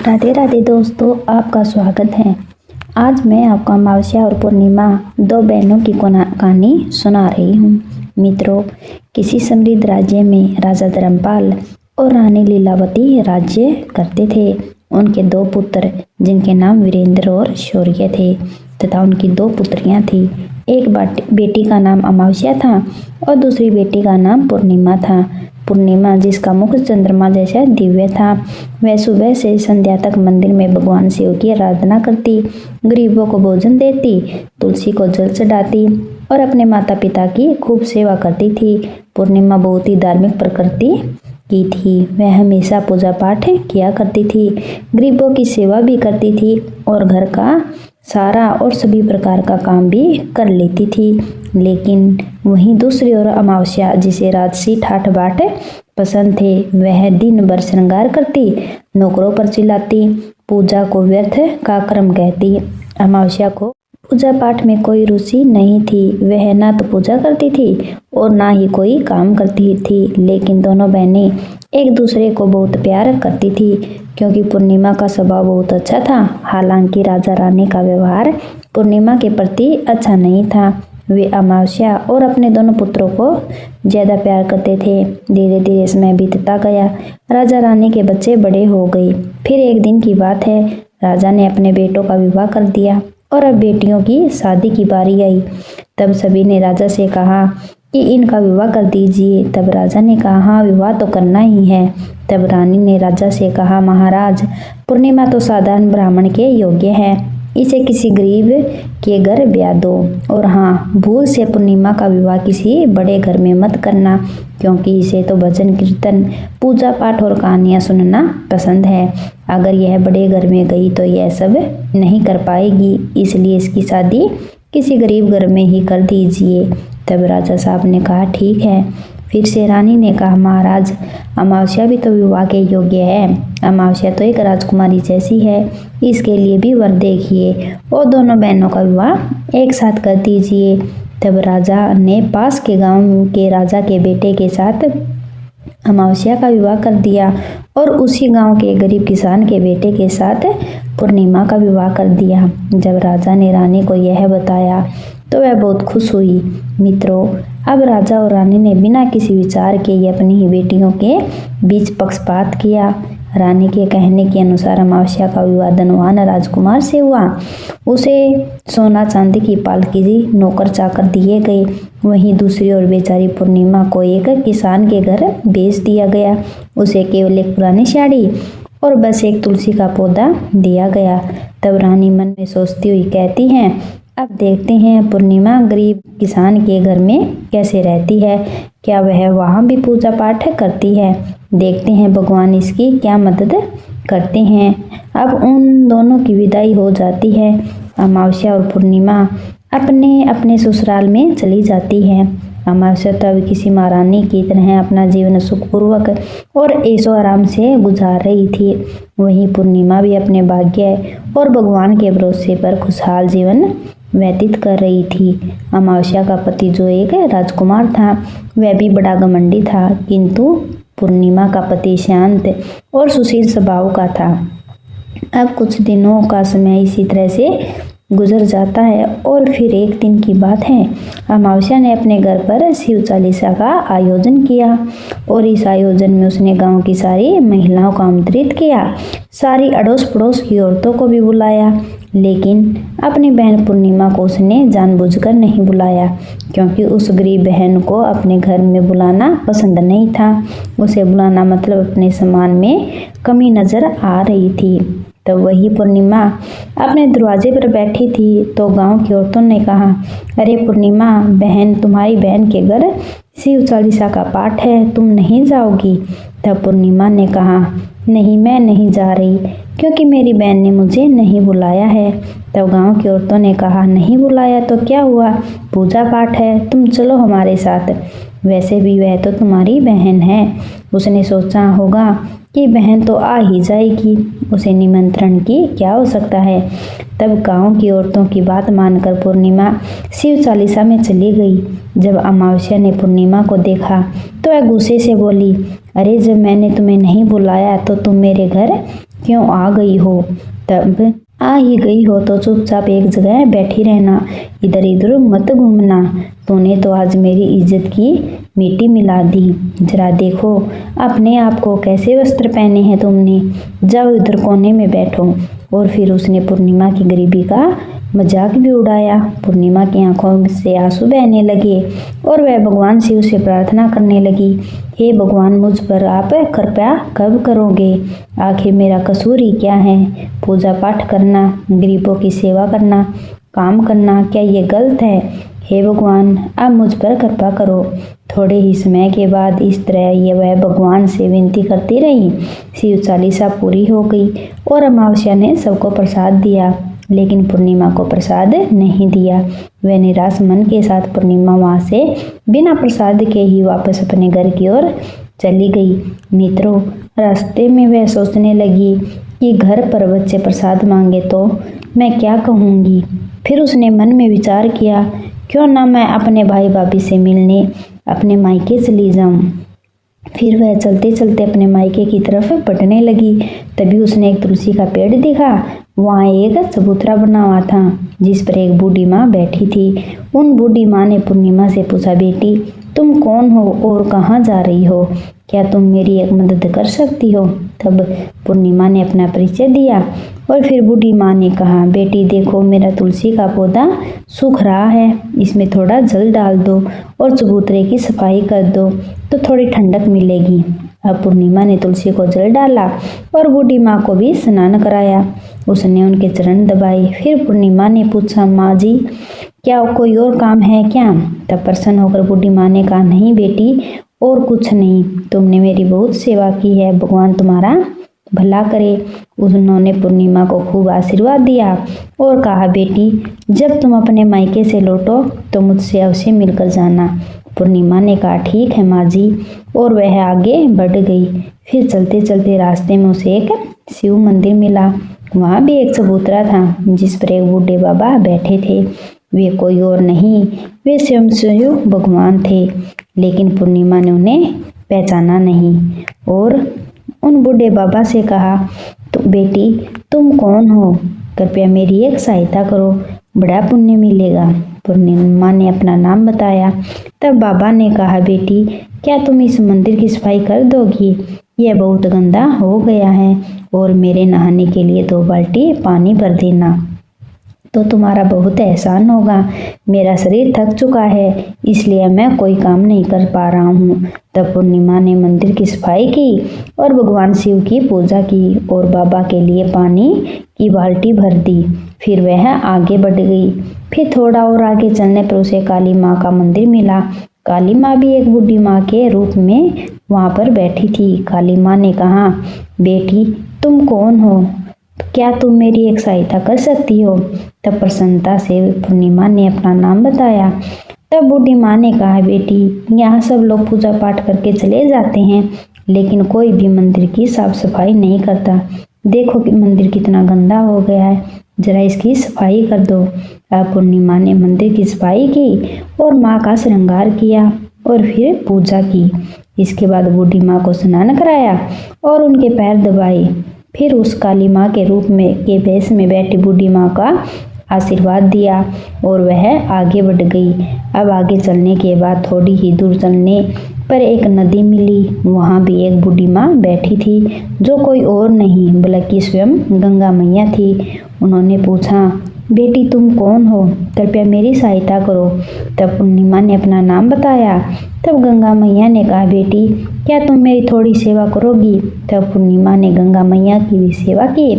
राधे राधे दोस्तों, आपका स्वागत है। आज मैं आपको अमावस्या और पूर्णिमा दो बहनों की कहानी सुना रही हूँ। मित्रों, किसी समृद्ध राज्य में राजा धर्मपाल और रानी लीलावती राज्य करते थे। उनके दो पुत्र जिनके नाम वीरेंद्र और शौर्य थे तथा उनकी दो पुत्रियां थी। एक बेटी का नाम अमावस्या था और दूसरी बेटी का नाम पूर्णिमा था। पूर्णिमा, जिसका मुख चंद्रमा जैसा दिव्य था, वह सुबह से संध्या तक मंदिर में भगवान शिव की आराधना करती, गरीबों को भोजन देती, तुलसी को जल चढ़ाती और अपने माता पिता की खूब सेवा करती थी। पूर्णिमा बहुत ही धार्मिक प्रकृति की थी। वह हमेशा पूजा पाठ किया करती थी, गरीबों की सेवा भी करती थी और घर का सारा और सभी प्रकार का काम भी कर लेती थी। लेकिन वहीं दूसरी ओर अमावस्या, जिसे राजसी ठाठ बाट पसंद थे, वह दिन भर श्रृंगार करती, नौकरों पर चिल्लाती, पूजा को व्यर्थ का कर्म कहती। अमावस्या को पूजा पाठ में कोई रुचि नहीं थी। वह ना तो पूजा करती थी और ना ही कोई काम करती थी। लेकिन दोनों बहनें एक दूसरे को बहुत प्यार करती थी, क्योंकि पूर्णिमा का स्वभाव बहुत अच्छा था। हालांकि राजा रानी का व्यवहार पूर्णिमा के प्रति अच्छा नहीं था। वे अमावस्या और अपने दोनों पुत्रों को ज्यादा प्यार करते थे। धीरे धीरे समय बीतता गया। राजा रानी के बच्चे बड़े हो गए। फिर एक दिन की बात है, राजा ने अपने बेटों का विवाह कर दिया और अब बेटियों की शादी की बारी आई। तब सभी ने राजा से कहा कि इनका विवाह कर दीजिए। तब राजा ने कहा, हाँ, विवाह तो करना ही है। तब रानी ने राजा से कहा, महाराज, पूर्णिमा तो साधारण ब्राह्मण के योग्य है, इसे किसी गरीब के घर ब्याह दो। और हाँ, भूल से पूर्णिमा का विवाह किसी बड़े घर में मत करना, क्योंकि इसे तो भजन कीर्तन, पूजा पाठ और कहानियाँ सुनना पसंद है। अगर यह बड़े घर में गई तो यह सब नहीं कर पाएगी, इसलिए इसकी शादी किसी गरीब घर में ही कर दीजिए। तब राजा साहब ने कहा, ठीक है। फिर से रानी ने कहा, महाराज, अमावस्या भी तो विवाह के योग्य है। अमावस्या तो एक राजकुमारी जैसी है, इसके लिए भी वर देखिए और दोनों बहनों का विवाह एक साथ कर दीजिए। तब राजा ने पास के गांव के राजा के बेटे के साथ अमावस्या का विवाह कर दिया और उसी गांव के गरीब किसान के बेटे के साथ पूर्णिमा का विवाह कर दिया। जब राजा ने रानी को यह बताया तो वह बहुत खुश हुई। मित्रों, अब राजा और रानी ने बिना किसी विचार के ही अपनी ही बेटियों के बीच पक्षपात किया। रानी के कहने के अनुसार अमावस्या का विवाह धनवान राजकुमार से हुआ। उसे सोना चांदी की पालकी, नौकर चाकर दिए गए। वहीं दूसरी ओर बेचारी पूर्णिमा को एक किसान के घर भेज दिया गया। उसे केवल एक पुरानी साड़ी और बस एक तुलसी का पौधा दिया गया। तब रानी मन में सोचती हुई कहती हैं, अब देखते हैं पूर्णिमा गरीब किसान के घर में कैसे रहती है, क्या वह वहाँ भी पूजा पाठ करती है। देखते हैं भगवान इसकी क्या मदद करते हैं। अब उन दोनों की विदाई हो जाती है। अमावस्या और पूर्णिमा अपने अपने ससुराल में चली जाती है। अमावस्या तो अब किसी महारानी की तरह अपना जीवन सुखपूर्वक और ऐशो आराम से गुजार रही थी। वहीं पूर्णिमा भी अपने भाग्य और भगवान के भरोसे पर खुशहाल जीवन व्यतीत कर रही थी। अमावस्या का पति जो एक राजकुमार था, वह भी बड़ा घमंडी था, किंतु पूर्णिमा का पति शांत और सुशील स्वभाव का था। अब कुछ दिनों का समय इसी तरह से गुजर जाता है और फिर एक दिन की बात है, अमावस्या ने अपने घर पर शिव चालीसा का आयोजन किया और इस आयोजन में उसने गांव की सारी महिलाओं को आमंत्रित किया, सारी अड़ोस पड़ोस की औरतों को भी बुलाया। लेकिन अपनी बहन पूर्णिमा को उसने जानबूझकर नहीं बुलाया, क्योंकि उस गरीब बहन को अपने घर में बुलाना पसंद नहीं था। उसे बुलाना मतलब अपने सम्मान में कमी नजर आ रही थी। तब वही पूर्णिमा अपने दरवाजे पर बैठी थी तो गांव की औरतों ने कहा, अरे पूर्णिमा बहन, तुम्हारी बहन के घर शिव चालीसा का पाठ है, तुम नहीं जाओगी। तब पूर्णिमा ने कहा, नहीं, मैं नहीं जा रही, क्योंकि मेरी बहन ने मुझे नहीं बुलाया है। तब गांव की औरतों ने कहा, नहीं बुलाया तो क्या हुआ, पूजा पाठ है, तुम चलो हमारे साथ। वैसे भी वह तो तुम्हारी बहन है। उसने सोचा होगा कि बहन तो आ ही जाएगी, उसे निमंत्रण की क्या हो सकता है। तब गांव की औरतों की बात मानकर पूर्णिमा शिव चालीसा में चली गई। जब अमावस्या ने पूर्णिमा को देखा तो वह गुस्से से बोली, अरे जब मैंने तुम्हें नहीं बुलाया तो तुम मेरे घर क्यों आ गई हो? तब आ ही गई हो तो चुपचाप एक जगह बैठी रहना, इधर इधर मत घूमना। तूने तो आज मेरी इज्जत की मिट्टी मिला दी। जरा देखो अपने आप को, कैसे वस्त्र पहने हैं तुमने। जाओ इधर कोने में बैठो। और फिर उसने पूर्णिमा की गरीबी का मजाक भी उड़ाया। पूर्णिमा की आंखों से आंसू बहने लगे और वह भगवान शिव से प्रार्थना करने लगी, हे भगवान, मुझ पर आप कृपा कब करोगे? आखिर मेरा कसूर ही क्या है? पूजा पाठ करना, गरीबों की सेवा करना, काम करना, क्या ये गलत है? हे भगवान, आप मुझ पर कृपा करो। थोड़े ही समय के बाद इस तरह ये वह भगवान से विनती करती रही। शिव चालीसा पूरी हो गई और अमावस्या ने सबको प्रसाद दिया, लेकिन पूर्णिमा को प्रसाद नहीं दिया। वह निराश मन के साथ पूर्णिमा वहां से बिना प्रसाद के ही वापस अपने घर की ओर चली गई। मित्रों, रास्ते में वह सोचने लगी कि घर पर बच्चे प्रसाद मांगे तो मैं क्या कहूँगी। फिर उसने मन में विचार किया, क्यों ना मैं अपने भाई भाभी से मिलने अपने मायके चली जाऊं। फिर वह चलते चलते अपने मायके की तरफ बढ़ने लगी। तभी उसने एक तुलसी का पेड़ देखा। वहाँ एक चबूतरा बना हुआ था जिस पर एक बूढ़ी माँ बैठी थी। उन बूढ़ी माँ ने पूर्णिमा से पूछा, बेटी तुम कौन हो और कहाँ जा रही हो? क्या तुम मेरी एक मदद कर सकती हो? तब पूर्णिमा ने अपना परिचय दिया और फिर बूढ़ी माँ ने कहा, बेटी देखो, मेरा तुलसी का पौधा सूख रहा है, इसमें थोड़ा जल डाल दो और चबूतरे की सफाई कर दो तो थोड़ी ठंडक मिलेगी। अब पूर्णिमा ने तुलसी को जल डाला और बूढ़ी माँ को भी स्नान कराया। उसने उनके चरण दबाए। फिर पूर्णिमा ने पूछा, माँ जी, क्या कोई और काम है क्या? तब प्रसन्न होकर बूढ़ी माँ ने कहा, नहीं बेटी, और कुछ नहीं, तुमने मेरी बहुत सेवा की है, भगवान तुम्हारा भला करे। उन्होंने पूर्णिमा को खूब आशीर्वाद दिया और कहा, बेटी जब तुम अपने मायके से लौटो तो मुझसे अवश्य मिलकर जाना। पूर्णिमा ने कहा, ठीक है माँ जी, और वह आगे बढ़ गई। फिर चलते चलते रास्ते में उसे एक शिव मंदिर मिला। वहाँ भी एक चबूतरा था जिस पर एक बूढ़े बाबा बैठे थे। वे कोई और नहीं, वे स्वयं शिव भगवान थे, लेकिन पूर्णिमा ने उन्हें पहचाना नहीं और उन बूढ़े बाबा से कहा, तो बेटी तुम कौन हो? कृपया मेरी एक सहायता करो, बड़ा पुण्य मिलेगा। पूर्णिमा ने अपना नाम बताया। तब बाबा ने कहा, बेटी क्या तुम इस मंदिर की सफाई कर दोगी? यह बहुत गंदा हो गया है और मेरे नहाने के लिए 2 बाल्टी पानी भर देना तो तुम्हारा बहुत एहसान होगा। मेरा शरीर थक चुका है, इसलिए मैं कोई काम नहीं कर पा रहा हूँ। तब पूर्णिमा ने मंदिर की सफाई की और भगवान शिव की पूजा की और बाबा के लिए पानी की बाल्टी भर दी। फिर वह आगे बढ़ गई। फिर थोड़ा और आगे चलने पर उसे काली माँ का मंदिर मिला। काली माँ भी एक बूढ़ी माँ के रूप में वहाँ पर बैठी थी। काली माँ ने कहा, बेटी तुम कौन हो? क्या तुम मेरी एक सहायता कर सकती हो? तब प्रसन्नता से पूर्णिमा ने अपना नाम बताया। तब बूढ़ी माँ ने कहा, बेटी यहाँ सब लोग पूजा पाठ करके चले जाते हैं, लेकिन कोई भी मंदिर की साफ सफाई नहीं करता। देखो कि मंदिर कितना गंदा हो गया है, जरा इसकी सफाई कर दो। अब पूर्णिमा ने मंदिर की सफाई की और माँ का श्रृंगार किया और फिर पूजा की। इसके बाद बूढ़ी माँ को स्नान कराया और उनके पैर दबाए। फिर उस काली माँ के रूप में के भेष में बैठी बूढ़ी माँ का आशीर्वाद दिया और वह आगे बढ़ गई। अब आगे चलने के बाद थोड़ी ही दूर चलने पर एक नदी मिली। वहाँ भी एक बूढ़ी माँ बैठी थी जो कोई और नहीं बल्कि स्वयं गंगा मैया थी। उन्होंने पूछा, बेटी तुम कौन हो? कृपया मेरी सहायता करो। तब पूर्णिमा ने अपना नाम बताया। तब गंगा मैया ने कहा, बेटी क्या तुम मेरी थोड़ी सेवा करोगी? तब पूर्णिमा ने गंगा मैया की भी सेवा की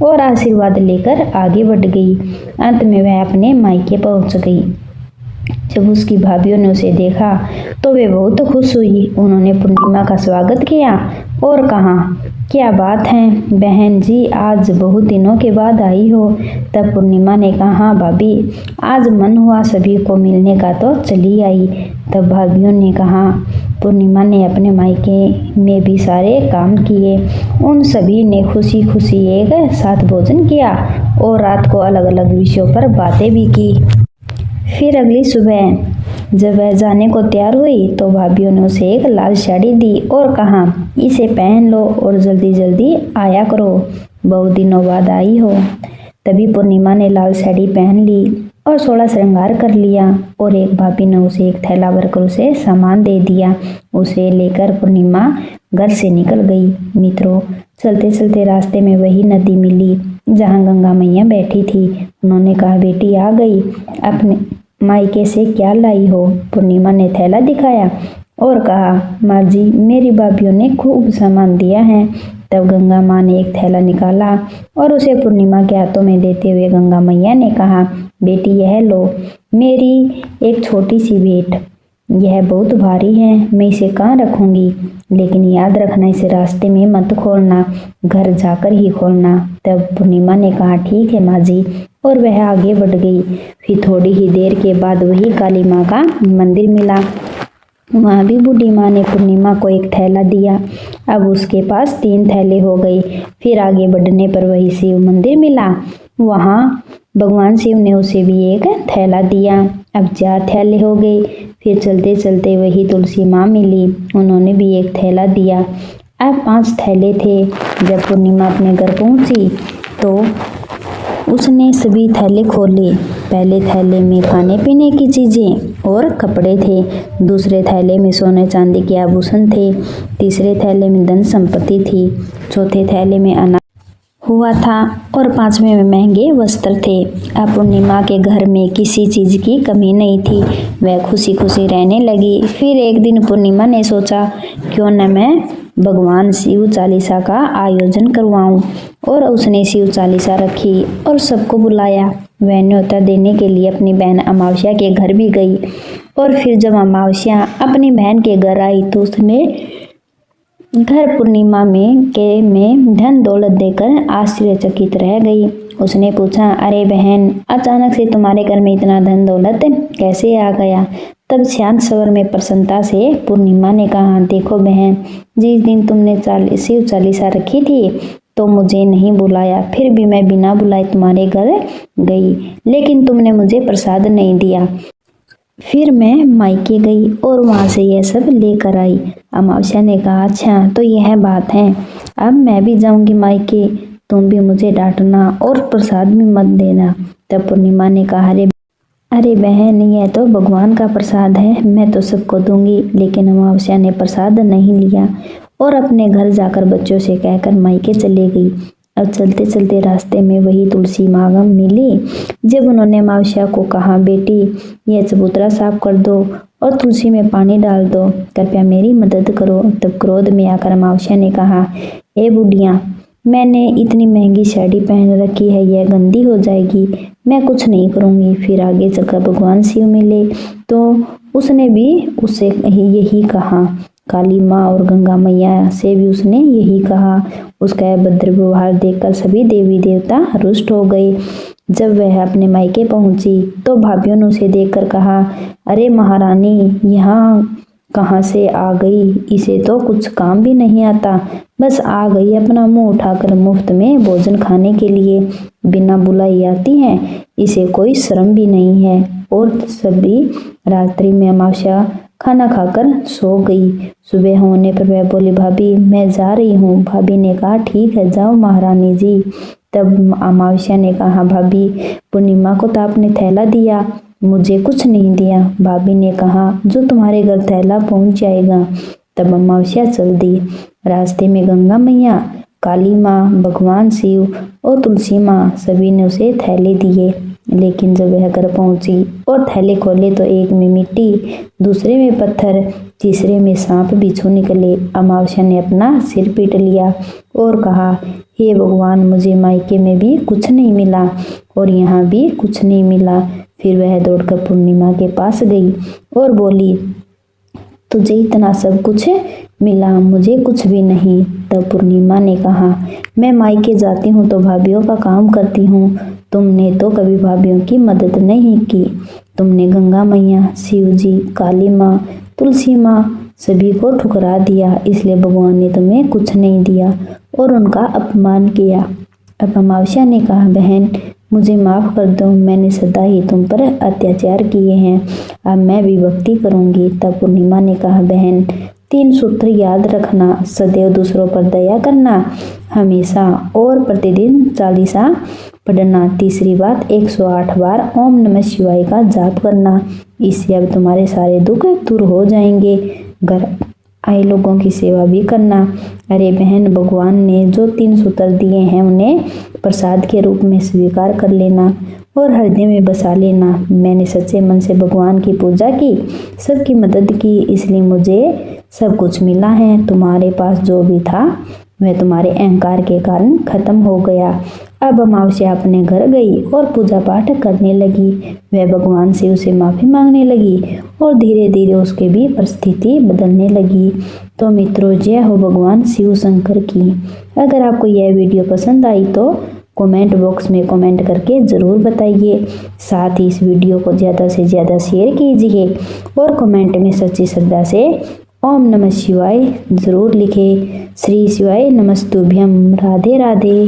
और आशीर्वाद लेकर आगे बढ़ गई। अंत में वह अपने मायके पहुंच गई। जब उसकी भाभीयों ने उसे देखा तो वे बहुत खुश हुई। उन्होंने पूर्णिमा का स्वागत किया और कहा, क्या बात है बहन जी, आज बहुत दिनों के बाद आई हो। तब पूर्णिमा ने कहा, हाँ भाभी, आज मन हुआ सभी को मिलने का तो चली आई। तब भाभीयों ने कहा, पूर्णिमा ने अपने मायके में भी सारे काम किए। उन सभी ने खुशी खुशी एक साथ भोजन किया और रात को अलग अलग विषयों पर बातें भी की। फिर अगली सुबह जब वह जाने को तैयार हुई तो भाभीयों ने उसे एक लाल साड़ी दी और कहा, इसे पहन लो और जल्दी जल्दी आया करो। बहुत दिनों बाद आई हो। तभी पूर्णिमा ने लाल साड़ी पहन ली और थोड़ा श्रृंगार कर लिया और एक भाभी ने उसे एक थैला भरकर उसे सामान दे दिया। उसे लेकर पूर्णिमा घर से निकल गई। मित्रों, चलते चलते रास्ते में वही नदी मिली जहाँ गंगा मैया बैठी थी। उन्होंने कहा, बेटी आ गई, अपने मायके से क्या लाई हो? पूर्णिमा ने थैला दिखाया और कहा, माँ जी, मेरी भाभीयों ने खूब सामान दिया है। तब गंगा माँ ने एक थैला निकाला और उसे पूर्णिमा के हाथों में देते हुए गंगा मैया ने कहा, बेटी यह लो, मेरी एक छोटी सी भेंट। यह बहुत भारी है, मैं इसे कहाँ रखूंगी, लेकिन याद रखना इसे रास्ते में मत खोलना, घर जाकर ही खोलना। तब पूर्णिमा ने कहा, ठीक है माँ जी, और वह आगे बढ़ गई। फिर थोड़ी ही देर के बाद वही काली माँ का मंदिर मिला। वहाँ भी बूढ़ी माँ ने पूर्णिमा को एक थैला दिया। अब उसके पास 3 थैले हो गए। फिर आगे बढ़ने पर वही शिव मंदिर मिला। वहाँ भगवान शिव ने उसे भी एक थैला दिया। अब 4 थैले हो गए। फिर चलते चलते वही तुलसी माँ मिली। उन्होंने भी एक थैला दिया। अब 5 थैले थे। जब पूर्णिमा अपने घर पहुँची तो उसने सभी थैले खोले। पहले थैले में खाने पीने की चीज़ें और कपड़े थे। दूसरे थैले में सोने चांदी के आभूषण थे। तीसरे थैले में धन संपत्ति थी। चौथे थैले में अनाज हुआ था और 5वें में महंगे वस्त्र थे। अब पूर्णिमा के घर में किसी चीज़ की कमी नहीं थी। वह खुशी खुशी रहने लगी। फिर एक दिन पूर्णिमा ने सोचा, क्यों न मैं भगवान शिव चालीसा का आयोजन करवाऊं, और उसने शिव चालीसा रखी और सबको बुलाया। वह न्योता देने के लिए अपनी बहन अमावस्या के घर भी गई। और फिर जब अमावस्या अपनी बहन के घर आई तो उसने घर पूर्णिमा में धन दौलत देकर आश्चर्यचकित रह गई। उसने पूछा, अरे बहन, अचानक से तुम्हारे घर में इतना धन दौलत कैसे आ गया? तब शांत स्वर में प्रसन्नता से पूर्णिमा ने कहा, देखो बहन, जिस दिन तुमने शिव चालीसा रखी थी तो मुझे नहीं बुलाया, फिर भी मैं बिना बुलाए तुम्हारे घर गई, लेकिन तुमने मुझे प्रसाद नहीं दिया। फिर मैं मायके गई और वहाँ से यह सब लेकर आई। अमावस्या ने कहा, अच्छा तो यह बात है, अब मैं भी जाऊंगी मायके, तुम भी मुझे डांटना और प्रसाद भी मत देना। तब पूर्णिमा ने कहा, अरे बहन, यह तो भगवान का प्रसाद है, मैं तो सबको दूंगी। लेकिन अमावस्या ने प्रसाद नहीं लिया और अपने घर जाकर बच्चों से कहकर मायके चले गई। अब चलते चलते रास्ते में वही तुलसी माँ मिली। जब उन्होंने अमावस्या को कहा, बेटी, यह चबूतरा साफ कर दो और तुलसी में पानी डाल दो, कृपया मेरी मदद करो। तब क्रोध में आकर अमावस्या ने कहा, ए बुढ़िया, मैंने इतनी महंगी साड़ी पहन रखी है, यह गंदी हो जाएगी, मैं कुछ नहीं करूँगी। फिर आगे चलकर भगवान शिव मिले तो उसने भी उससे यही कहा। काली माँ और गंगा मैया से भी उसने यही कहा। उसका भद्र व्यवहार देखकर सभी देवी देवता रुष्ट हो गए। जब वह अपने मायके पहुंची तो भाभीयों ने उसे देखकर कहा, अरे महारानी, यहाँ कहाँ से आ गई? इसे तो कुछ काम भी नहीं आता, बस आ गई अपना मुंह उठाकर मुफ्त में भोजन खाने के लिए, बिना बुलाई आती है, इसे कोई शर्म भी नहीं है। और सभी रात्रि में अमावस्या खाना खाकर सो गई। सुबह होने पर वह बोली, भाभी, मैं जा रही हूँ। भाभी ने कहा, ठीक है, जाओ महारानी जी। तब अमावस्या ने कहा, भाभी, पूर्णिमा को तो आपने थैला दिया, मुझे कुछ नहीं दिया। भाभी ने कहा, जो तुम्हारे घर थैला पहुंच जाएगा। तब अमावस्या चल दी। रास्ते में गंगा मैया, काली माँ, भगवान शिव और तुलसी माँ सभी ने उसे थैले दिए। लेकिन जब वह घर पहुंची और थैले खोले तो एक में मिट्टी, दूसरे में पत्थर, तीसरे में सांप बिच्छू निकले। अमावस्या ने अपना सिर पीट लिया और कहा, हे भगवान, मुझे मायके में भी कुछ नहीं मिला और यहाँ भी कुछ नहीं मिला। फिर वह दौड़कर पूर्णिमा के पास गई और बोली, तुझे इतना सब कुछ मिला, मुझे कुछ भी नहीं। तब पूर्णिमा ने कहा, मैं मायके जाती हूँ तो भाभीयों का काम करती हूँ, तुमने तो कभी भाभीयों की मदद नहीं की। तुमने गंगा मैया, शिव जी, काली माँ, तुलसी माँ सभी को ठुकरा दिया, इसलिए भगवान ने तुम्हें कुछ नहीं दिया और उनका अपमान किया। अब अमावस्या ने कहा, बहन, मुझे माफ़ कर दो, मैंने सदा ही तुम पर अत्याचार किए हैं, अब मैं भी भक्ति करूंगी। तब पूर्णिमा ने कहा, बहन, 3 सूत्र याद रखना, सदैव दूसरों पर दया करना, हमेशा और प्रतिदिन चालीसा पढ़ना। तीसरी बात, 108 बार ओम नमः शिवाय का जाप करना। इससे अब तुम्हारे सारे दुख दूर हो जाएंगे। घर आए लोगों की सेवा भी करना। अरे बहन, भगवान ने जो 3 सूत्र दिए हैं उन्हें प्रसाद के रूप में स्वीकार कर लेना और हृदय में बसा लेना। मैंने सच्चे मन से भगवान की पूजा की, सबकी मदद की, इसलिए मुझे सब कुछ मिला है। तुम्हारे पास जो भी था वह तुम्हारे अहंकार के कारण खत्म हो गया। अब अमावस्या अपने घर गई और पूजा पाठ करने लगी। वह भगवान से उसे माफ़ी मांगने लगी और धीरे धीरे उसके भी परिस्थिति बदलने लगी। तो मित्रों, जय हो भगवान शिव शंकर की। अगर आपको यह वीडियो पसंद आई तो कमेंट बॉक्स में कमेंट करके ज़रूर बताइए। साथ ही इस वीडियो को ज़्यादा से ज़्यादा शेयर कीजिए और कमेंट में सच्ची श्रद्धा से ओम नमः शिवाय ज़रूर लिखें। श्री शिवाय नमस्तुभ्यम। राधे राधे।